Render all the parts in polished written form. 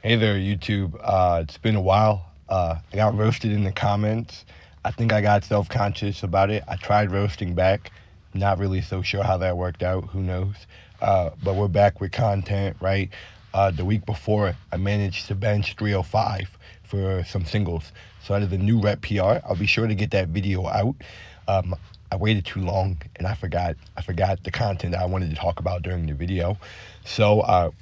Hey there, YouTube. It's been a while. I got roasted in the comments. I think I got self conscious about it. I tried roasting back. Not really so sure how that worked out. Who knows? But we're back with content, right? The week before, I managed to bench 305 for some singles. So that is a new rep PR. I'll be sure to get that video out. Um, I waited too long and I forgot the content that I wanted to talk about during the video. So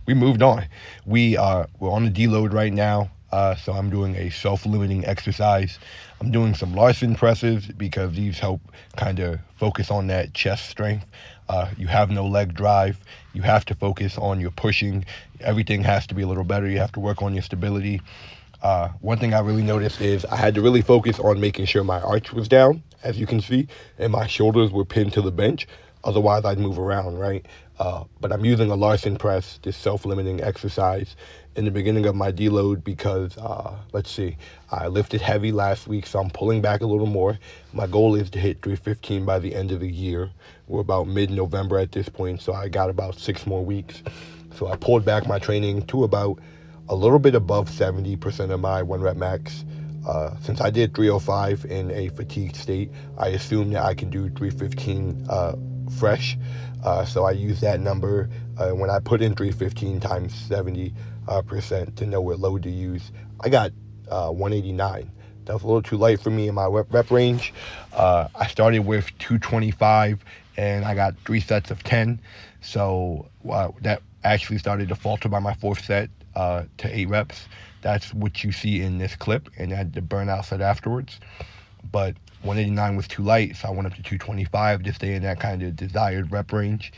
we moved on. We're on the deload right now. So I'm doing a self-limiting exercise. I'm doing some Larson presses because these help kind of focus on that chest strength. You have no leg drive. You have to focus on your pushing. Everything has to be a little better. You have to work on your stability. One thing I really noticed is I had to really focus on making sure my arch was down, as you can see, and my shoulders were pinned to the bench. Otherwise, I'd move around, right? But I'm using a Larson press, this self-limiting exercise, in the beginning of my deload because, let's see, I lifted heavy last week, so I'm pulling back a little more. My goal is to hit 315 by the end of the year. We're about mid-November at this point, so I got about 6 more weeks. So I pulled back my training to about a little bit above 70% of my one rep max. Since I did 305 in a fatigued state, I assume that I can do 315 fresh. So I use that number when I put in 315 times 70% to know what load to use. I got 189. That was a little too light for me in my rep range. I started with 225 and I got 3 sets of 10. So that actually started to falter by my fourth set to 8 reps. That's what you see in this clip, and I had the burnout set afterwards. But 189 was too light, so I went up to 225 to stay in that kind of desired rep range.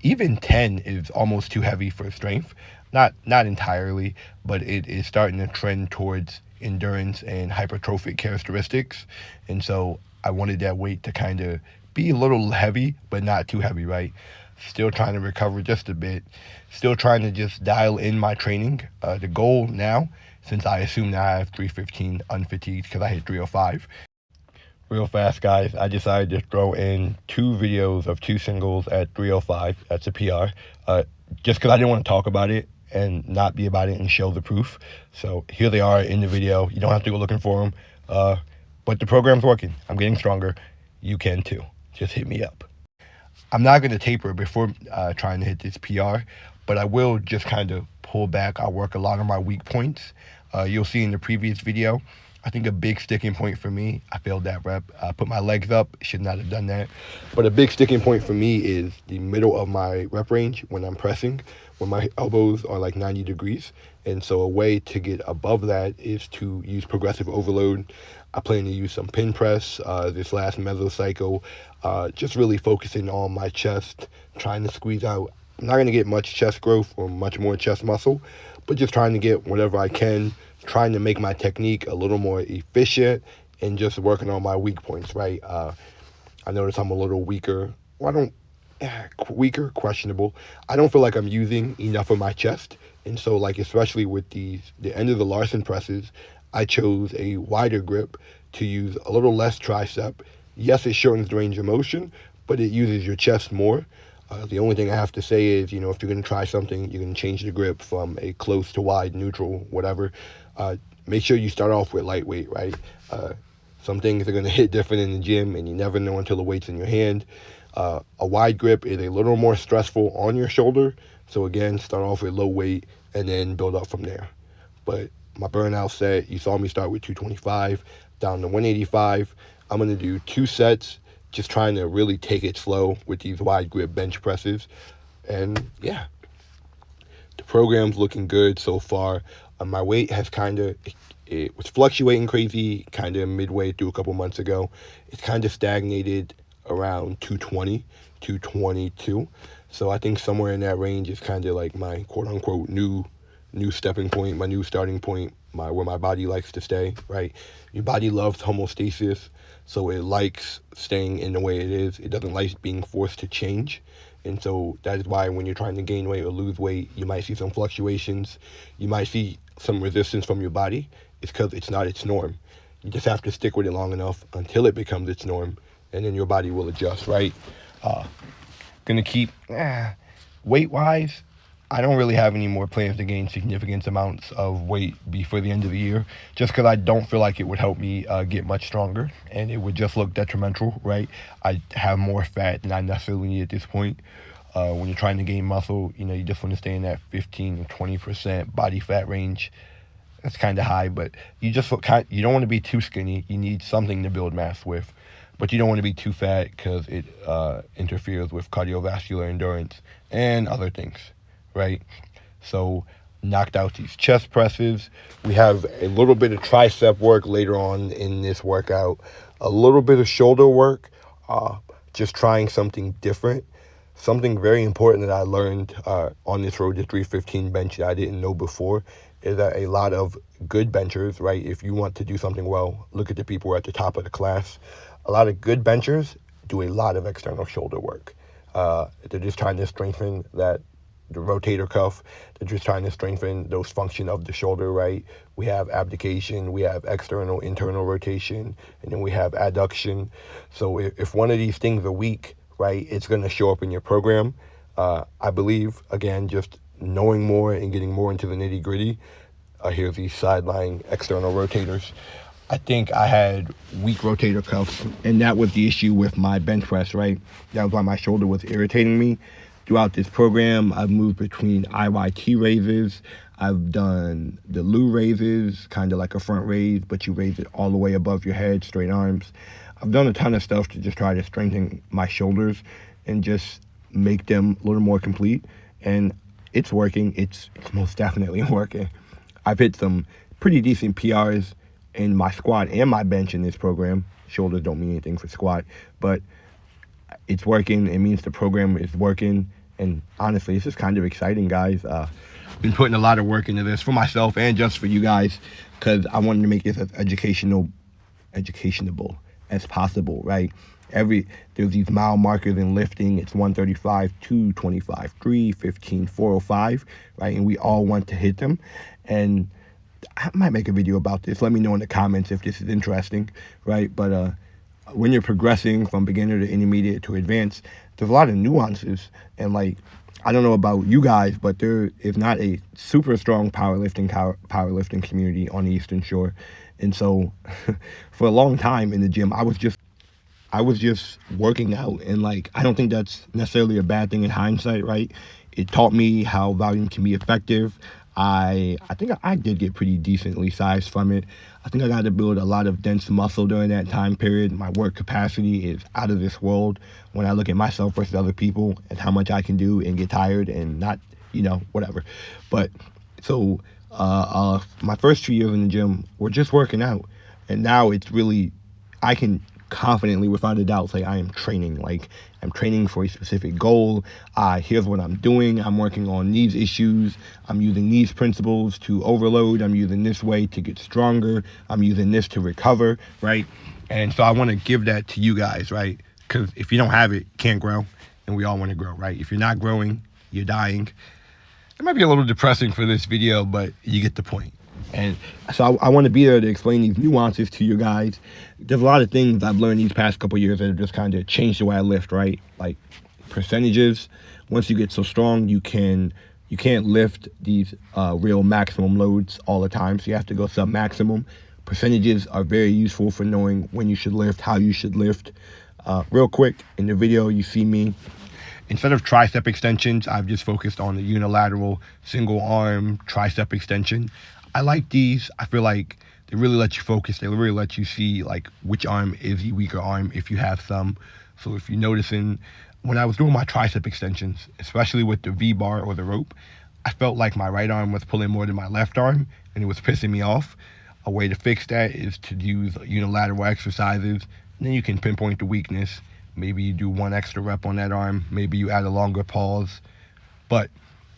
Even 10 is almost too heavy for strength. Not entirely, but it is starting to trend towards endurance and hypertrophic characteristics. And so I wanted that weight to kind of be a little heavy, but not too heavy, right? Still trying to recover just a bit. Still trying to just dial in my training. The goal now, since I assume that I have 315 unfatigued because I hit 305. Real fast, guys, I decided to throw in 2 videos of 2 singles at 305. That's a PR. Just because I didn't want to talk about it and not be about it and show the proof. So here they are in the video. You don't have to go looking for them. But the program's working. I'm getting stronger. You can too. Just hit me up. I'm not going to taper before trying to hit this PR, but I will just kind of pull back. I work a lot on my weak points. You'll see in the previous video, I think a big sticking point for me, I failed that rep. I put my legs up, should not have done that. But a big sticking point for me is the middle of my rep range when I'm pressing, when my elbows are like 90 degrees. And so a way to get above that is to use progressive overload. I plan to use some pin press this last mesocycle, just really focusing on my chest, trying to squeeze out. I'm not going to get much chest growth or much more chest muscle, but just trying to get whatever I can, trying to make my technique a little more efficient and just working on my weak points, right? I notice I'm a little weaker. Well, I don't, weaker, questionable. I don't feel like I'm using enough of my chest. And so, like, especially with the end of the Larson presses, I chose a wider grip to use a little less tricep. Yes, it shortens the range of motion, but it uses your chest more. The only thing I have to say is, if you're going to try something, you're going to change the grip from a close to wide, neutral, whatever. Make sure you start off with lightweight, right? Some things are going to hit different in the gym, and you never know until the weight's in your hand. A wide grip is a little more stressful on your shoulder. So again, start off with low weight and then build up from there. But my burnout set, you saw me start with 225 down to 185. I'm going to do 2 sets, just trying to really take it slow with these wide grip bench presses. And yeah, the program's looking good so far. My weight has it was fluctuating crazy kind of midway through a couple months ago. It's kind of stagnated around 220, 222. So I think somewhere in that range is kind of like my quote unquote new stepping point, my new starting point, where my body likes to stay, right? Your body loves homeostasis, so it likes staying in the way it is. It doesn't like being forced to change. And so that is why when you're trying to gain weight or lose weight, you might see some fluctuations. You might see some resistance from your body. It's because it's not its norm. You just have to stick with it long enough until it becomes its norm, and then your body will adjust, right? Gonna keep weight-wise. I don't really have any more plans to gain significant amounts of weight before the end of the year, just because I don't feel like it would help me get much stronger, and it would just look detrimental, right? I have more fat than I necessarily need at this point. When you're trying to gain muscle, you just want to stay in that 15 to 20% body fat range. That's kind of high, but you just you don't want to be too skinny. You need something to build mass with, but you don't want to be too fat because it interferes with cardiovascular endurance and other things, right? So knocked out these chest presses. We have a little bit of tricep work later on in this workout, a little bit of shoulder work, just trying something different. Something very important that I learned on this road to 315 bench that I didn't know before is that a lot of good benchers, right, if you want to do something well, look at the people who are at the top of the class. A lot of good benchers do a lot of external shoulder work. They're just trying to strengthen the rotator cuff. They're just trying to strengthen those function of the shoulder, right? We have abduction, we have external, internal rotation, and then we have adduction. So if one of these things are weak, right, it's going to show up in your program. I believe, again, just knowing more and getting more into the nitty gritty. Here's these sideline external rotators. I think I had weak rotator cuffs, and that was the issue with my bench press, right? That was why my shoulder was irritating me. Throughout this program, I've moved between IYT raises. I've done the Lou raises, kind of like a front raise, but you raise it all the way above your head, straight arms. I've done a ton of stuff to just try to strengthen my shoulders and just make them a little more complete. And it's working. It's most definitely working. I've hit some pretty decent PRs in my squat and my bench in this program. Shoulders don't mean anything for squat, but it's working. It means the program is working. And honestly, it's just kind of exciting, guys. Been putting a lot of work into this for myself and just for you guys, because I wanted to make this as educational as possible, right? There's these mile markers in lifting. It's 135, 225, 315, 405, right? And we all want to hit them. And I might make a video about this. Let me know in the comments if this is interesting, right? But when you're progressing from beginner to intermediate to advanced, there's a lot of nuances. And like, I don't know about you guys, but there is not a super strong powerlifting community on the Eastern Shore. And so for a long time in the gym, I was just working out, and like, I don't think that's necessarily a bad thing in hindsight, right? It taught me how volume can be effective. I think I did get pretty decently sized from it. I think I got to build a lot of dense muscle during that time period. My work capacity is out of this world when I look at myself versus other people and how much I can do and get tired and not, whatever. But so my first 2 years in the gym were just working out, and now it's really, I can confidently, without a doubt, say I am training. Like, I'm training for a specific goal. Here's what I'm doing. I'm working on these issues. I'm using these principles to overload. I'm using this way to get stronger. I'm using this to recover, right? And so I want to give that to you guys, right? Because if you don't have it, you can't grow, and we all want to grow, right? If you're not growing, you're dying. It might be a little depressing for this video, but you get the point. And so I want to be there to explain these nuances to you guys. There's a lot of things I've learned these past couple of years that have just kind of changed the way I lift, right? Like percentages. Once you get so strong, you can't lift these real maximum loads all the time. So you have to go sub-maximum. Percentages are very useful for knowing when you should lift, how you should lift. Real quick, in the video, you see me. Instead of tricep extensions, I've just focused on the unilateral single arm tricep extension. I like these. I feel like they really let you focus. They really let you see like which arm is the weaker arm if you have some. So if you're noticing, when I was doing my tricep extensions, especially with the V-bar or the rope, I felt like my right arm was pulling more than my left arm, and it was pissing me off. A way to fix that is to use unilateral exercises. And then you can pinpoint the weakness. Maybe you do one extra rep on that arm. Maybe you add a longer pause. But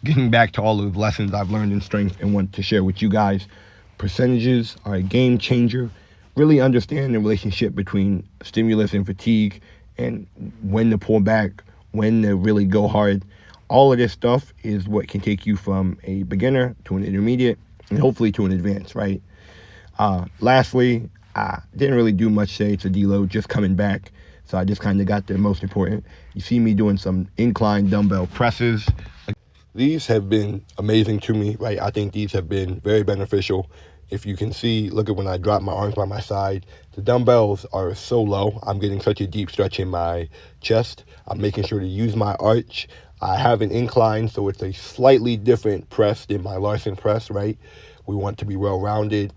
getting back to all of the lessons I've learned in strength and want to share with you guys, percentages are a game changer. Really understand the relationship between stimulus and fatigue, and when to pull back, when to really go hard. All of this stuff is what can take you from a beginner to an intermediate and hopefully to an advanced, right? Lastly, I didn't really do much today to deload, just coming back. So I just kind of got the most important. You see me doing some incline dumbbell presses. these have been amazing to me, right? I think these have been very beneficial. If you can see, look at when I drop my arms by my side, the dumbbells are so low. I'm getting such a deep stretch in my chest. I'm making sure to use my arch. I have an incline, so it's a slightly different press than my Larson press, right? We want to be well-rounded.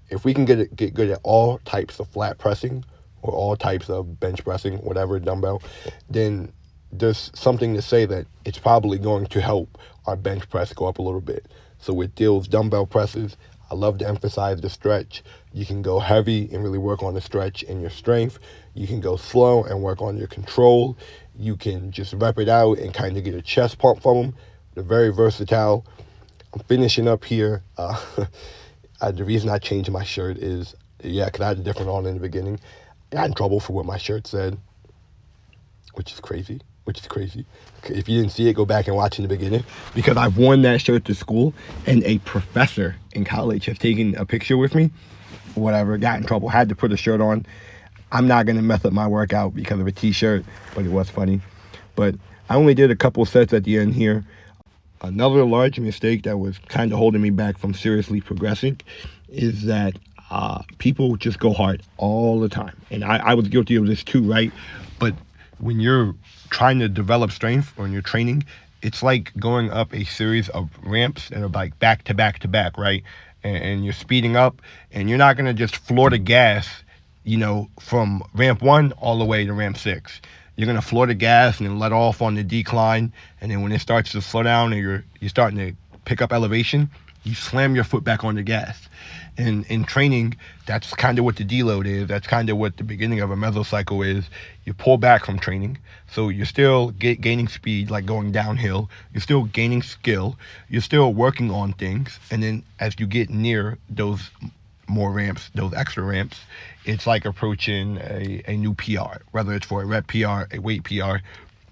If we can get good at all types of flat pressing or all types of bench pressing, whatever dumbbell, then there's something to say that it's probably going to help our bench press go up a little bit. So with Dill's dumbbell presses, I love to emphasize the stretch. You can go heavy and really work on the stretch and your strength. You can go slow and work on your control. You can just rep it out and kind of get a chest pump from them. They're very versatile. I'm finishing up here. The reason I changed my shirt is, because I had a different on in the beginning. I got in trouble for what my shirt said, which is crazy. If you didn't see it, go back and watch in the beginning, because I've worn that shirt to school and a professor in college has taken a picture with me, whatever, got in trouble, had to put a shirt on. I'm not going to mess up my workout because of a t-shirt, but it was funny. But I only did a couple sets at the end here. Another large mistake that was kind of holding me back from seriously progressing is that people just go hard all the time. And I was guilty of this too, right? But when you're trying to develop strength or when you're training, it's like going up a series of ramps that are like back to back to back, right? And you're speeding up, and you're not going to just floor the gas, from ramp 1 all the way to ramp 6. You're going to floor the gas and then let off on the decline. And then when it starts to slow down and you're starting to pick up elevation, you slam your foot back on the gas. And in training, that's kind of what the deload is. That's kind of what the beginning of a mesocycle is. You pull back from training. So you're still gaining speed, like going downhill. You're still gaining skill. You're still working on things. And then as you get near those more ramps, those extra ramps, it's like approaching a new PR, whether it's for a rep PR, a weight PR.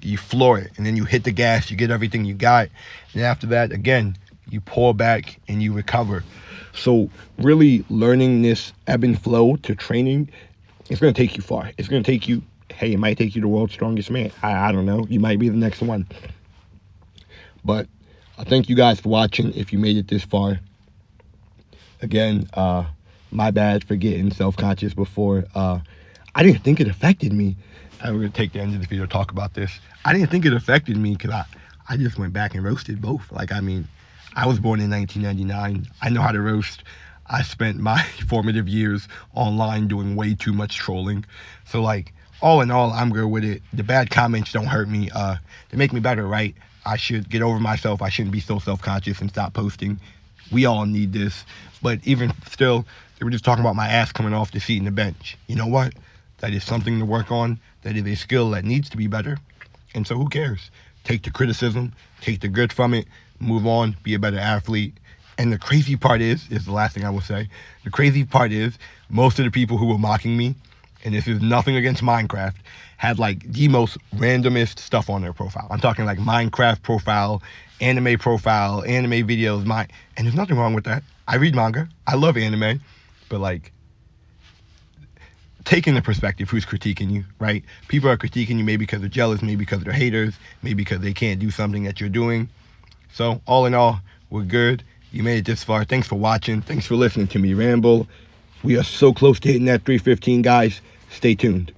You floor it, and then you hit the gas, you get everything you got. And after that, again, you pull back and you recover. So really learning this ebb and flow to training, it's going to take you far. It's going to take you, it might take you to the world's strongest man. I don't know. You might be the next one. But I thank you guys for watching if you made it this far. Again, my bad for getting self-conscious before. I didn't think it affected me. I'm going to take the end of the video to talk about this. I didn't think it affected me because I just went back and roasted both. I was born in 1999. I know how to roast. I spent my formative years online doing way too much trolling. So all in all, I'm good with it. The bad comments don't hurt me. They make me better, right? I should get over myself. I shouldn't be so self-conscious and stop posting. We all need this. But even still, they were just talking about my ass coming off the seat in the bench. You know what? That is something to work on. That is a skill that needs to be better. And so who cares? Take the criticism, take the good from it, move on, be a better athlete. And the crazy part is the last thing I will say, the crazy part is most of the people who were mocking me, and this is nothing against Minecraft, had the most randomest stuff on their profile. I'm talking Minecraft profile, anime videos, and there's nothing wrong with that. I read manga, I love anime, but taking the perspective who's critiquing you, right? People are critiquing you maybe because they're jealous, maybe because they're haters, maybe because they can't do something that you're doing. So all in all, we're good. You made it this far. Thanks for watching. Thanks for listening to me ramble. We are so close to hitting that 315, guys. Stay tuned.